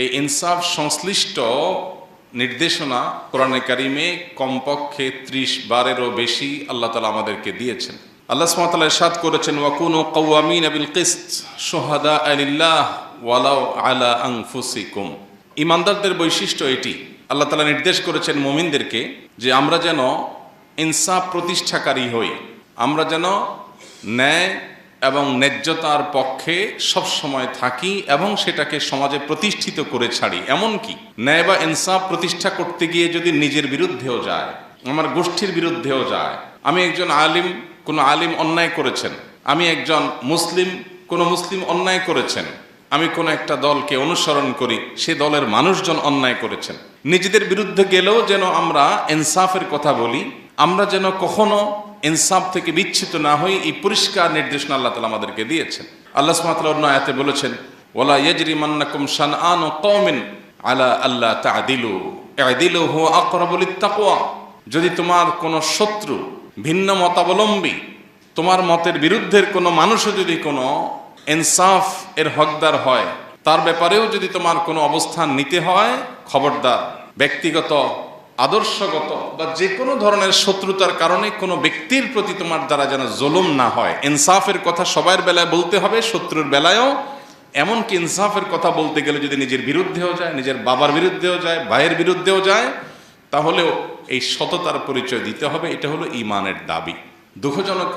এই ইনসাফ সংশ্লিষ্ট নির্দেশনা কোরআনে কারিমে কমপক্ষে 30 বারেরও বেশি আল্লাহ তাআলা আমাদেরকে দিয়েছেন। আল্লাহ সুবহানাহু ওয়া তাআলা ইরশাদ করেছেন, ওয়াকুনু কাওয়ামিনা বিল কিসত শুহাদা লিল্লাহ ওয়ালাউ আলা আনফুসিকুম। ঈমানদারদের বৈশিষ্ট্য এটি। আল্লাহ তাআলা নির্দেশ করেছেন মুমিনদেরকে যে আমরা যেন ইনসাফ প্রতিষ্ঠাকারী হই, আমরা যেন ন্যায় এবং ন্যায্যতার পক্ষে সব সময় থাকি এবং সেটাকে সমাজে প্রতিষ্ঠিত করে ছাড়ি। এমনকি ন্যায় বা ইনসাফ প্রতিষ্ঠা করতে গিয়ে যদি নিজের বিরুদ্ধেও যায়, আমার গোষ্ঠীর বিরুদ্ধেও যায়, আমি একজন আলিম, কোনো আলিম অন্যায় করেছেন, আমি একজন মুসলিম, কোনো মুসলিম অন্যায় করেছেন, আমি কোনো একটা দলকে অনুসরণ করি, সে দলের মানুষজন অন্যায় করেছেন, নিজেদের বিরুদ্ধে গেলেও যেন আমরা ইনসাফের কথা বলি, আমরা যেন কখনো ইনসাফ থেকে বিচ্ছিত না হই, এই পরিষ্কার নির্দেশনা আল্লাহ তাআলা আমাদেরকে দিয়েছেন। আল্লাহ সুবহানাহু ওয়া তাআলা অন্য আয়াতে বলেছেন, ওয়ালা ইয়াজরিমান্নাকুম শানআনু কওমিন আলা আল্লা তা'দিলু ই'দিলু হুয়া আকরাবু লিত-তাকওয়া। যদি তোমার কোনো শত্রু, ভিন্ন মতাবলম্বী, তোমার মতের বিরুদ্ধের কোনো মানুষও যদি কোনো ইনসাফ এর হকদার হয়, তার ব্যাপারেও যদি তোমার কোনো অবস্থান নিতে হয়, খবরদার ব্যক্তিগত, আদর্শগত বা যে কোনো ধরনের শত্রুতার কারণে কোনো ব্যক্তির প্রতি তোমার দ্বারা যেন জুলুম না হয়। ইনসাফের কথা সবার বেলায় বলতে হবে, শত্রুর বেলায়ও। এমনকি ইনসাফের কথা বলতে গেলে যদি নিজের বিরুদ্ধেও যায়, নিজের বাবার বিরুদ্ধেও যায়, ভাইয়ের বিরুদ্ধেও যায়, তাহলেও এই সততার পরিচয় দিতে হবে। এটা হলো ঈমানের দাবি। দুঃখজনক